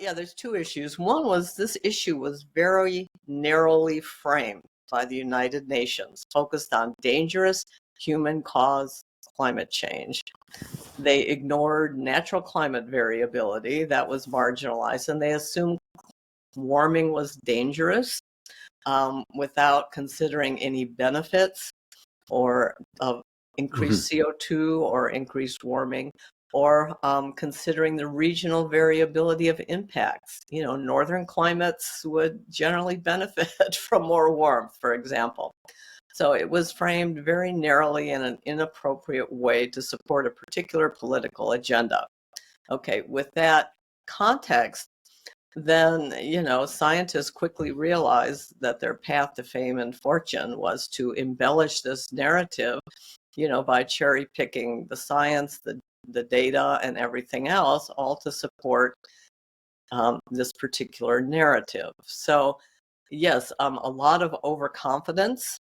Yeah, there's two issues. One was this issue was very narrowly framed by the United Nations, focused on dangerous human-caused climate change. They ignored natural climate variability that was marginalized, and they assumed warming was dangerous without considering any benefits or of Mhm. increased CO2 or increased warming, or considering the regional variability of impacts. You know, northern climates would generally benefit from more warmth, for example. So it was framed very narrowly in an inappropriate way to support a particular political agenda. Okay, with that context, then, scientists quickly realized that their path to fame and fortune was to embellish this narrative, by cherry picking the science, the data, and everything else, all to support this particular narrative. So, yes, a lot of overconfidence,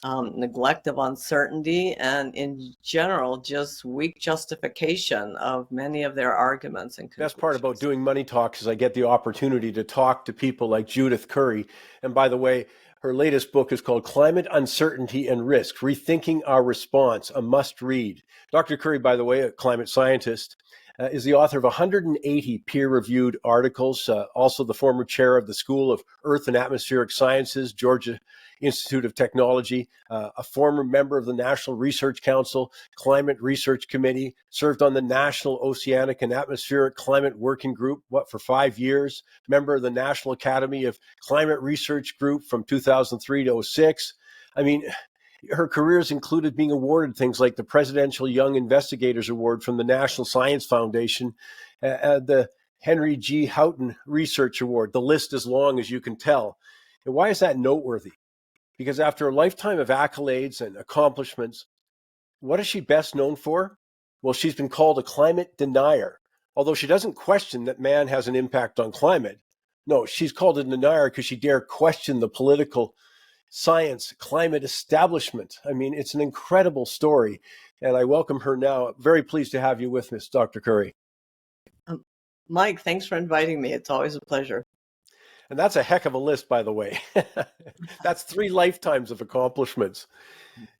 neglect of uncertainty, and in general, just weak justification of many of their arguments and Best part about conclusions. doing Money Talks is I get the opportunity to talk to people like Judith Curry. And by the way, her latest book is called Climate Uncertainty and Risk, Rethinking Our Response, a must read. Dr. Curry, by the way, a climate scientist, is the author of 180 peer-reviewed articles, also the former chair of the School of Earth and Atmospheric Sciences, Georgia Institute of Technology, a former member of the National Research Council Climate Research Committee, served on the National Oceanic and Atmospheric Climate Working Group, for 5 years, member of the National Academy of Climate Research Group from 2003 to 06. I mean, her career has included being awarded things like the Presidential Young Investigators Award from the National Science Foundation, the Henry G. Houghton Research Award. The list is long, as you can tell. And why is that noteworthy? Because after a lifetime of accolades and accomplishments, what is she best known for? Well, she's been called a climate denier, although she doesn't question that man has an impact on climate. No, she's called a denier because she dare question the political science, climate establishment. I mean, it's an incredible story, and I welcome her now. Very pleased to have you with us, Dr. Curry. Mike, thanks for inviting me. It's always a pleasure. And that's a heck of a list, by the way. That's 3 lifetimes of accomplishments.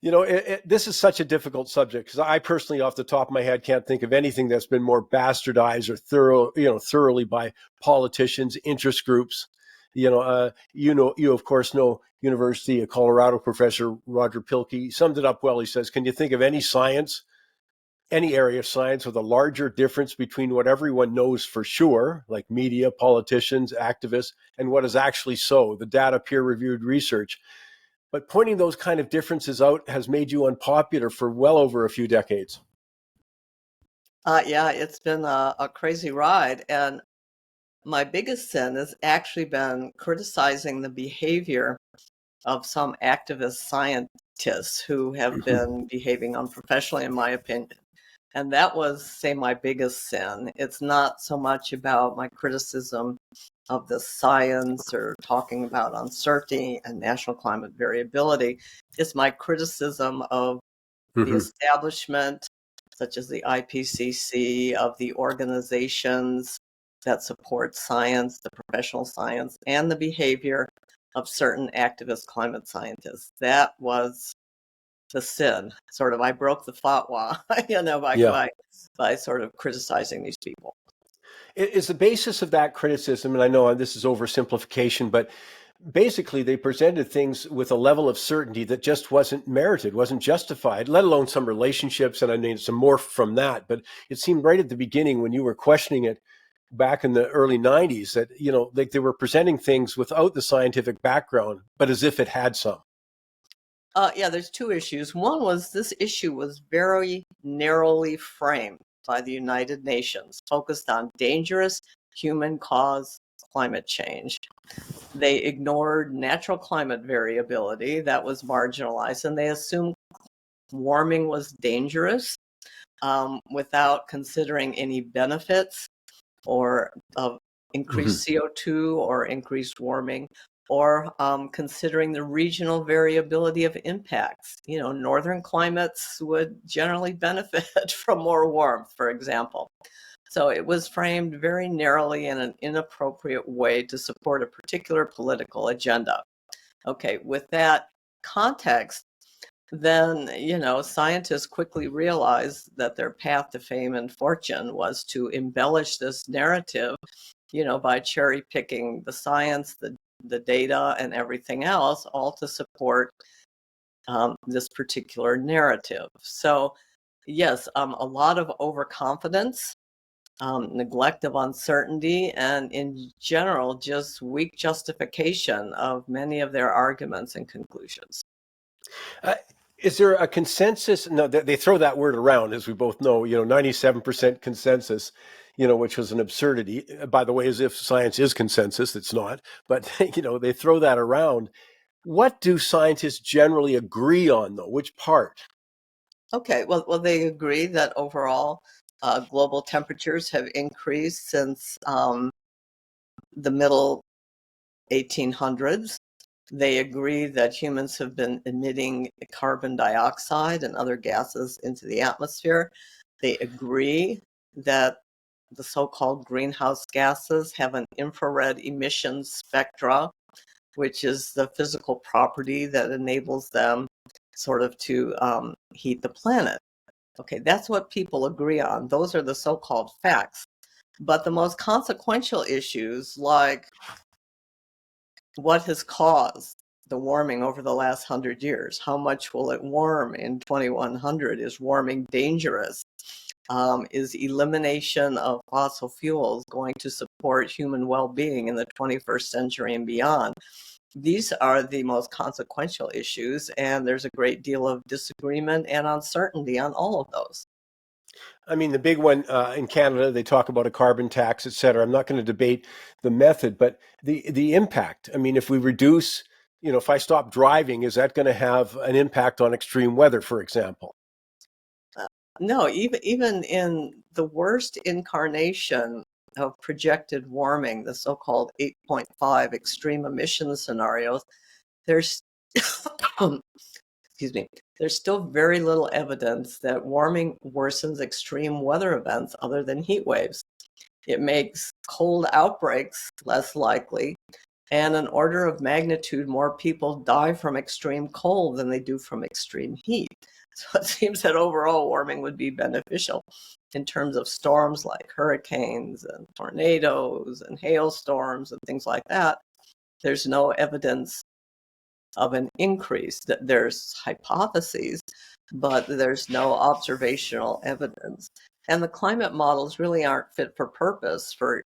You know, this is such a difficult subject because I personally, off the top of my head, can't think of anything that's been more bastardized or thoroughly by politicians, interest groups. You of course know University of Colorado professor Roger Pilkey. He summed it up well. He says, "Can you think of any area of science with a larger difference between what everyone knows for sure, like media, politicians, activists, and what is actually so, the data, peer-reviewed research? But pointing those kind of differences out has made you unpopular for well over a few decades." Yeah, it's been a crazy ride. And my biggest sin has actually been criticizing the behavior of some activist scientists who have been behaving unprofessionally, in my opinion. And that was, say, my biggest sin. It's not so much about my criticism of the science or talking about uncertainty and national climate variability. It's my criticism of the establishment, such as the IPCC, of the organizations that support science, the professional science, and the behavior of certain activist climate scientists. That was the sin. Sort of, I broke the fatwa, Yeah. by sort of criticizing these people. Is the basis of that criticism, and I know this is oversimplification, but basically they presented things with a level of certainty that just wasn't merited, wasn't justified, let alone some relationships, and I need some more from that. But it seemed right at the beginning when you were questioning it back in the early 90s that, like they were presenting things without the scientific background, but as if it had some. Yeah, there's two issues. One was this issue was very narrowly framed by the United Nations, focused on dangerous human-caused climate change. They ignored natural climate variability that was marginalized, and they assumed warming was dangerous without considering any benefits or of increased CO2 or increased warming, or considering the regional variability of impacts. You know, northern climates would generally benefit from more warmth, for example. So it was framed very narrowly in an inappropriate way to support a particular political agenda. Okay, with that context, then, scientists quickly realized that their path to fame and fortune was to embellish this narrative, by cherry picking the science, the data, and everything else, all to support this particular narrative. So, yes, a lot of overconfidence, neglect of uncertainty, and in general, just weak justification of many of their arguments and conclusions. Uh, is there a consensus? No, they throw that word around, as we both know, 97% consensus, which was an absurdity, by the way, as if science is consensus. It's not, but, they throw that around. What do scientists generally agree on, though? Which part? Okay, well, they agree that overall global temperatures have increased since the middle 1800s. They agree that humans have been emitting carbon dioxide and other gases into the atmosphere. They agree that the so-called greenhouse gases have an infrared emission spectra, which is the physical property that enables them sort of to heat the planet. Okay, that's what people agree on. Those are the so-called facts. But the most consequential issues, like what has caused the warming over the last 100 years? How much will it warm in 2100? Is warming dangerous? Is elimination of fossil fuels going to support human well-being in the 21st century and beyond? These are the most consequential issues, and there's a great deal of disagreement and uncertainty on all of those. I mean, the big one in Canada, they talk about a carbon tax, et cetera. I'm not going to debate the method, but the impact. I mean, if we reduce, if I stop driving, is that going to have an impact on extreme weather, for example? No, even in the worst incarnation of projected warming, the so-called 8.5 extreme emissions scenarios, there's excuse me, there's still very little evidence that warming worsens extreme weather events other than heat waves. It makes cold outbreaks less likely, and an order of magnitude more people die from extreme cold than they do from extreme heat. So it seems that overall warming would be beneficial in terms of storms like hurricanes and tornadoes and hailstorms and things like that. There's no evidence of an increase. There's hypotheses, but there's no observational evidence. And the climate models really aren't fit for purpose for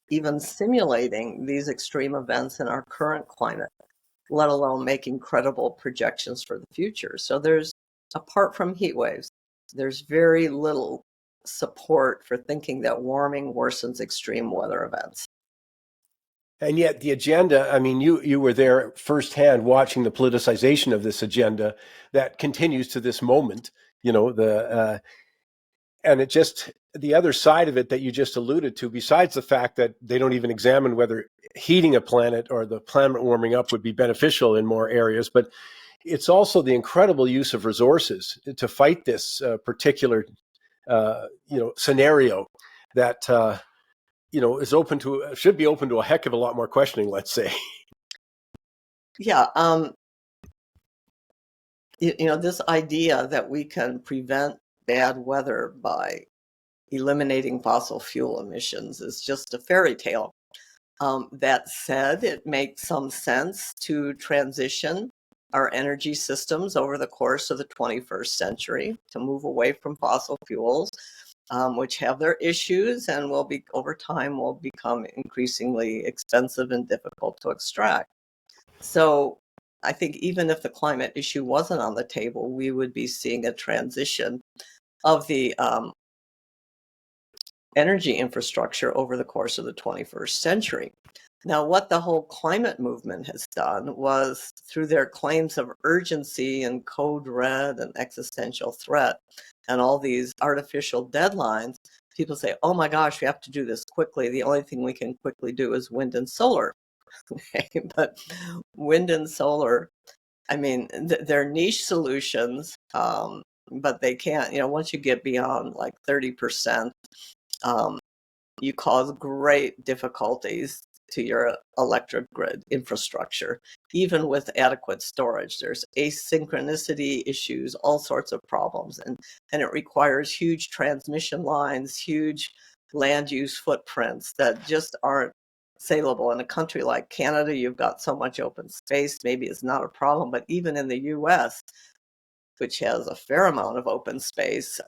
even simulating these extreme events in our current climate, let alone making credible projections for the future. So apart from heat waves, there's very little support for thinking that warming worsens extreme weather events. And yet the agenda, I mean, you were there firsthand watching the politicization of this agenda that continues to this moment, and it just, the other side of it that you just alluded to, besides the fact that they don't even examine whether heating a planet or the planet warming up would be beneficial in more areas, but it's also the incredible use of resources to fight this particular, scenario that, is should be open to a heck of a lot more questioning, let's say. Yeah, this idea that we can prevent bad weather by eliminating fossil fuel emissions is just a fairy tale. That said, it makes some sense to transition our energy systems over the course of the 21st century to move away from fossil fuels, which have their issues and over time will become increasingly expensive and difficult to extract. So I think even if the climate issue wasn't on the table, we would be seeing a transition of the energy infrastructure over the course of the 21st century. Now, what the whole climate movement has done was, through their claims of urgency and code red and existential threat and all these artificial deadlines, people say, oh my gosh, we have to do this quickly. The only thing we can quickly do is wind and solar. But wind and solar, I mean, they're niche solutions, but they can't, once you get beyond like 30% you cause great difficulties to your electric grid infrastructure, even with adequate storage. There's asynchronicity issues, all sorts of problems, and it requires huge transmission lines, huge land use footprints that just aren't saleable. In a country like Canada, you've got so much open space, maybe it's not a problem, but even in the US, which has a fair amount of open space,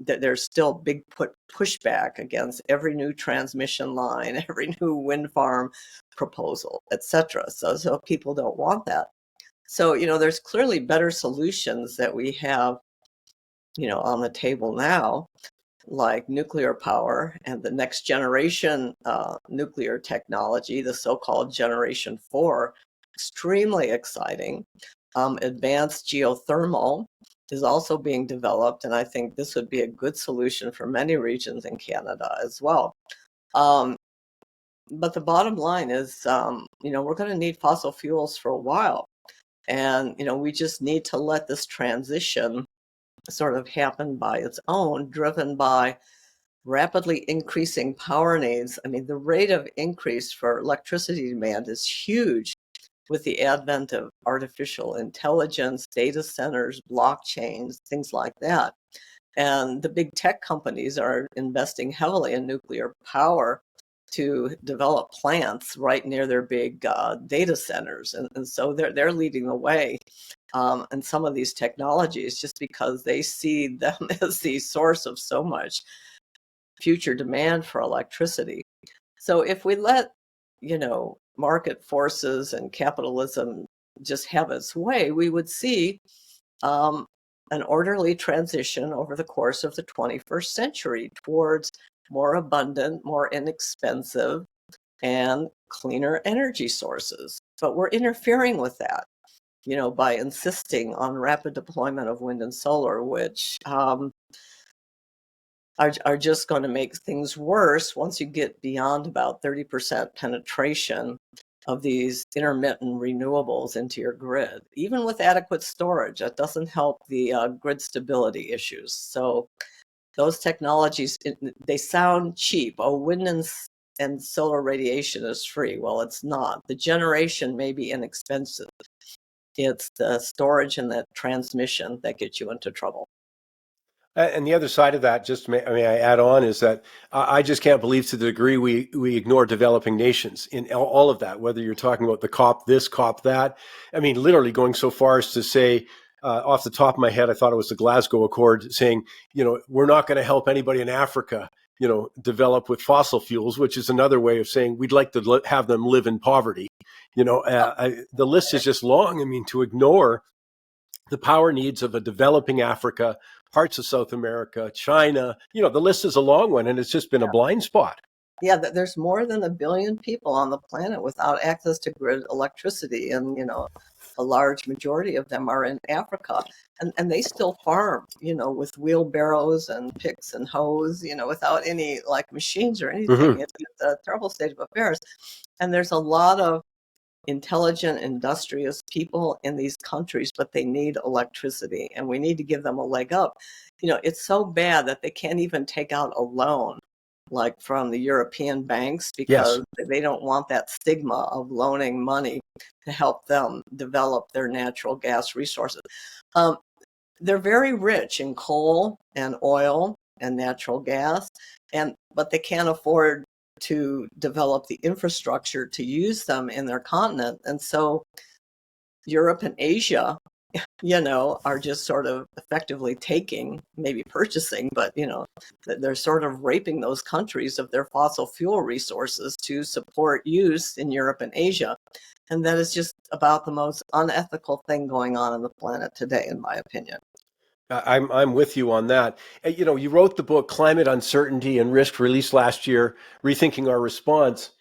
there's still big pushback against every new transmission line, every new wind farm proposal, etc. So people don't want that. So, there's clearly better solutions that we have, on the table now, like nuclear power and the next generation nuclear technology, the so-called Generation 4, extremely exciting. Advanced geothermal is also being developed, and I think this would be a good solution for many regions in Canada as well. But the bottom line is, we're going to need fossil fuels for a while, and we just need to let this transition sort of happen by its own, driven by rapidly increasing power needs. I mean, the rate of increase for electricity demand is huge with the advent of artificial intelligence, data centers, blockchains, things like that. And the big tech companies are investing heavily in nuclear power to develop plants right near their big data centers. And so they're leading the way in some of these technologies just because they see them as the source of so much future demand for electricity. So if we let, market forces and capitalism just have its way, we would see an orderly transition over the course of the 21st century towards more abundant, more inexpensive, and cleaner energy sources. But we're interfering with that, by insisting on rapid deployment of wind and solar, which are just going to make things worse once you get beyond about 30% penetration of these intermittent renewables into your grid. Even with adequate storage, that doesn't help the grid stability issues. So those technologies, they sound cheap. Oh, wind and solar radiation is free. Well, it's not. The generation may be inexpensive. It's the storage and the transmission that get you into trouble. And the other side of that, just may I add on, is that I just can't believe to the degree we ignore developing nations in all of that, whether you're talking about the COP this, COP that. I mean, literally going so far as to say, off the top of my head, I thought it was the Glasgow Accord saying, we're not going to help anybody in Africa, develop with fossil fuels, which is another way of saying we'd like to have them live in poverty. The list is just long. I mean, to ignore the power needs of a developing Africa, parts of South America, China, the list is a long one, and it's just been a blind spot. Yeah, there's more than 1 billion people on the planet without access to grid electricity, and a large majority of them are in Africa, and they still farm, with wheelbarrows and picks and hoes, without any like machines or anything. Mm-hmm. It's a terrible state of affairs, and there's a lot of intelligent, industrious people in these countries, but they need electricity, and we need to give them a leg up. It's so bad that they can't even take out a loan like from the European banks because they don't want that stigma of loaning money to help them develop their natural gas resources. They're very rich in coal and oil and natural gas, but they can't afford to develop the infrastructure to use them in their continent. And so Europe and Asia, are just sort of effectively taking, maybe purchasing, but, they're sort of raping those countries of their fossil fuel resources to support use in Europe and Asia. And that is just about the most unethical thing going on the planet today, in my opinion. I'm with you on that. You wrote the book Climate Uncertainty and Risk, released last year, Rethinking Our Response.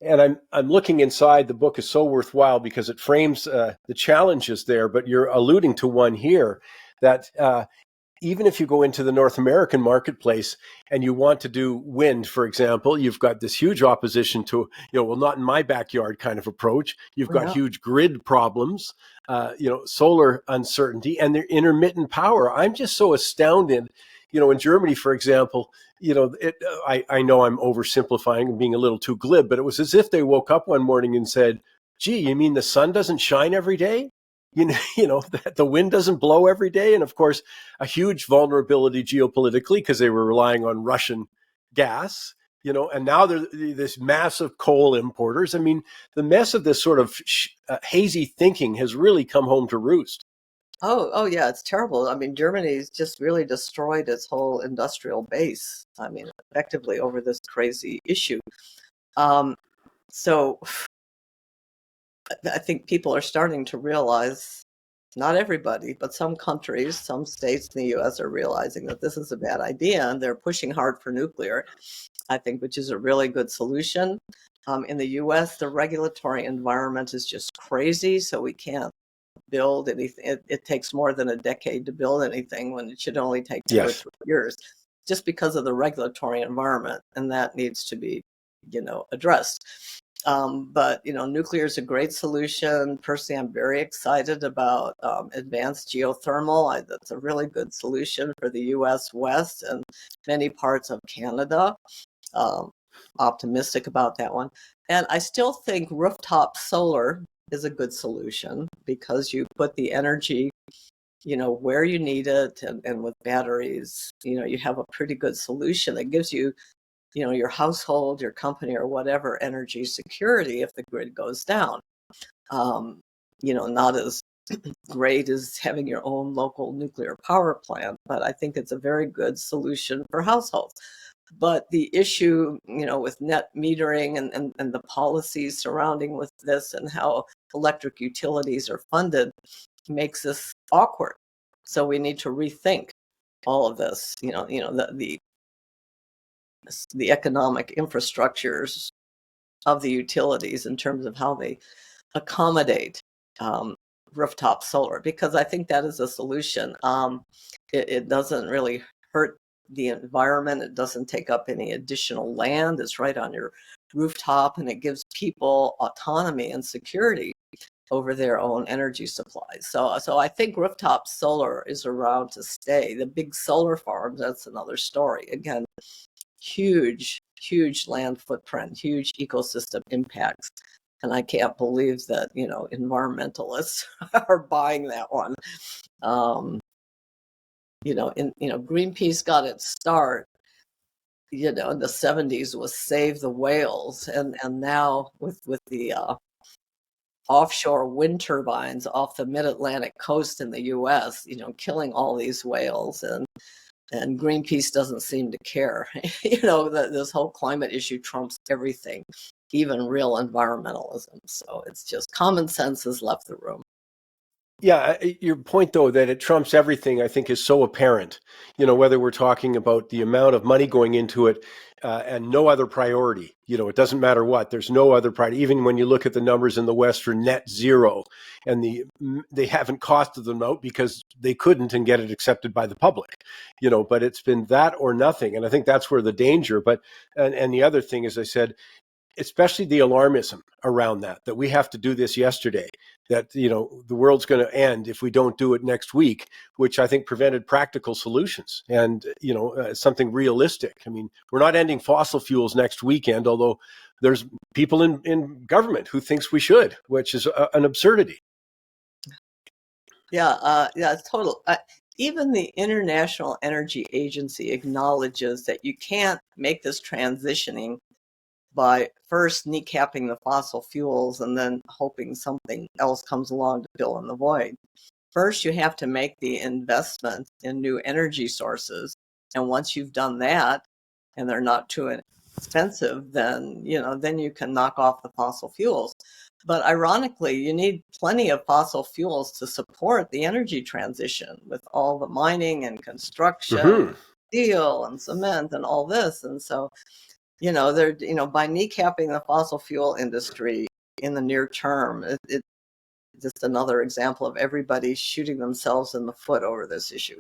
And I'm looking inside. The book is so worthwhile because it frames the challenges there, but you're alluding to one here that even if you go into the North American marketplace and you want to do wind, for example, you've got this huge opposition to, well, not in my backyard kind of approach. You've got huge grid problems, solar uncertainty, and their intermittent power. I'm just so astounded In Germany, for example, I know I'm oversimplifying and being a little too glib, but it was as if they woke up one morning and said, gee, you mean the sun doesn't shine every day? That the wind doesn't blow every day. And of course, a huge vulnerability geopolitically because they were relying on Russian gas, and now they're this massive coal importers. I mean, the mess of this sort of hazy thinking has really come home to roost. Oh yeah, it's terrible. I mean, Germany's just really destroyed its whole industrial base. I mean, effectively over this crazy issue. Um, so I think people are starting to realize, not everybody, but some countries, some states in the US are realizing that this is a bad idea, and they're pushing hard for nuclear, I think, which is a really good solution. In the US, the regulatory environment is just crazy, so we can't build anything. It takes more than a decade to build anything when it should only take 2 or 3 years, just because of the regulatory environment, and that needs to be, addressed. But nuclear is a great solution. Personally, I'm very excited about advanced geothermal. That's a really good solution for the U.S. West and many parts of Canada. Optimistic about that one. And I still think rooftop solar is a good solution because you put the energy, where you need it, and with batteries, you have a pretty good solution that gives you, your household, your company, or whatever, energy security if the grid goes down. Not as great as having your own local nuclear power plant, but I think it's a very good solution for households. But the issue, with net metering and the policies surrounding with this and how electric utilities are funded makes this awkward. So we need to rethink all of this, the economic infrastructures of the utilities in terms of how they accommodate rooftop solar, because I think that is a solution. It doesn't really hurt the environment. It doesn't take up any additional land. It's right on your rooftop, and it gives people autonomy and security over their own energy supplies. So I think rooftop solar is around to stay. The big solar farms, that's another story. Again, huge land footprint, huge ecosystem impacts. And I can't believe that, environmentalists are buying that one. Greenpeace got its start, in the 70s was save the whales. And now with the offshore wind turbines off the mid-Atlantic coast in the US, killing all these whales, and Greenpeace doesn't seem to care. That this whole climate issue trumps everything, even real environmentalism. So it's just common sense has left the room. Yeah, your point, though, that it trumps everything, I think is so apparent, whether we're talking about the amount of money going into it and no other priority. It doesn't matter what, there's no other priority. Even when you look at the numbers in the West for net zero, and they haven't costed them out because they couldn't and get it accepted by the public, but it's been that or nothing. And I think that's where the danger, and the other thing, as I said, especially the alarmism around that we have to do this yesterday, that, the world's going to end if we don't do it next week, which I think prevented practical solutions and, something realistic. I mean, we're not ending fossil fuels next weekend, although there's people in government who thinks we should, which is an absurdity. Yeah, it's total. Even the International Energy Agency acknowledges that you can't make this transitioning by first kneecapping the fossil fuels and then hoping something else comes along to fill in the void. First, you have to make the investment in new energy sources. And once you've done that, and they're not too expensive, then, then you can knock off the fossil fuels. But ironically, you need plenty of fossil fuels to support the energy transition with all the mining and construction, steel and cement and all this. And so, they're, by kneecapping the fossil fuel industry in the near term, it's just another example of everybody shooting themselves in the foot over this issue.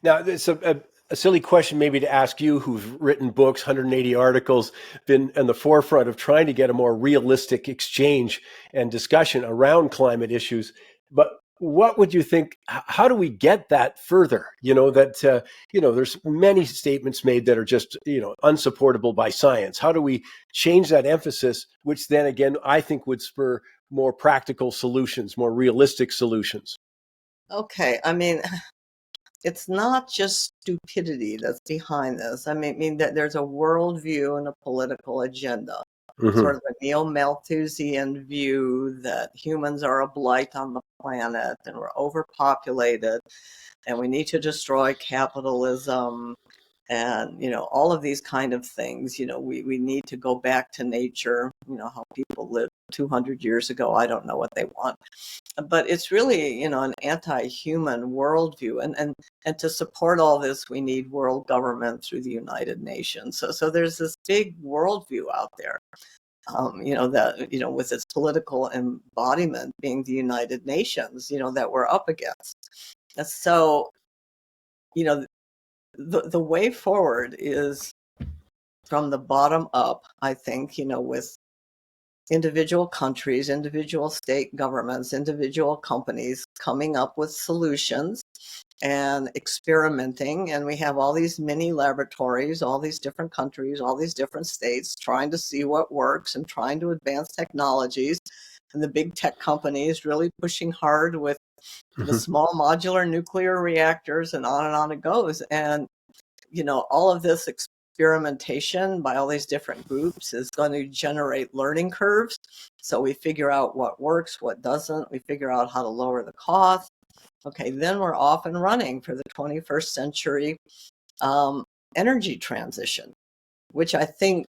Now, it's a silly question maybe to ask you, who've written books, 180 articles, been in the forefront of trying to get a more realistic exchange and discussion around climate issues. But what would you think? How do we get that further? There's many statements made that are just, unsupportable by science. How do we change that emphasis, which then again, I think would spur more practical solutions, more realistic solutions? Okay, I mean, it's not just stupidity that's behind this. I mean that there's a worldview and a political agenda, sort Hmm. of a neo-Malthusian view that humans are a blight on the planet and we're overpopulated and we need to destroy capitalism and all of these kind of things. We need to go back to nature, how people lived 200 years ago. I don't know what they want, but it's really an anti-human worldview, and to support all this we need world government through the United Nations. So there's this big worldview out there, that with its political embodiment being the United Nations, that we're up against. So you know the way forward is from the bottom up, I think, with individual countries, individual state governments, individual companies coming up with solutions and experimenting. And we have all these mini laboratories, all these different countries, all these different states trying to see what works and trying to advance technologies. And the big tech companies really pushing hard with the Hmm. small modular nuclear reactors, and on it goes. And all of this experimentation by all these different groups is going to generate learning curves. So we figure out what works, what doesn't. We figure out how to lower the cost. Okay, then we're off and running for the 21st century energy transition, which I think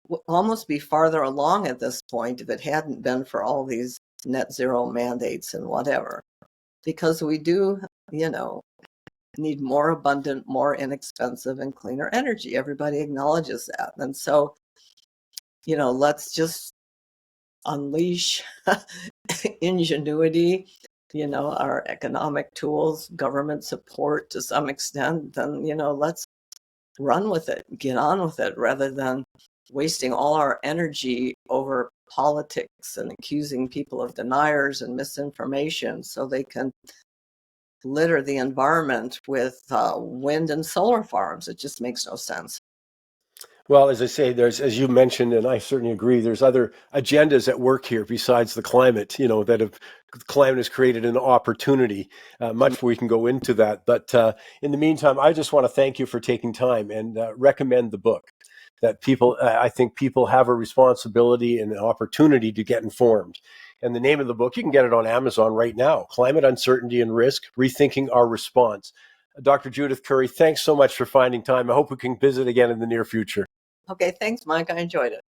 would almost be farther along at this point if it hadn't been for all these net zero mandates and whatever. Because we do, need more abundant, more inexpensive, and cleaner energy. Everybody acknowledges that. And so, let's just unleash ingenuity, our economic tools, government support to some extent, then, let's run with it, get on with it, rather than wasting all our energy over politics and accusing people of deniers and misinformation so they can litter the environment with wind and solar farms. It just makes no sense. Well, as I say, there's, as you mentioned, and I certainly agree, there's other agendas at work here besides the climate, that have, climate has created an opportunity. Much we can go into that. But in the meantime, I just want to thank you for taking time and recommend the book. That people, I think people have a responsibility and an opportunity to get informed. And the name of the book, you can get it on Amazon right now, Climate Uncertainty and Risk, Rethinking Our Response. Dr. Judith Curry, thanks so much for finding time. I hope we can visit again in the near future. Okay, thanks, Mike. I enjoyed it.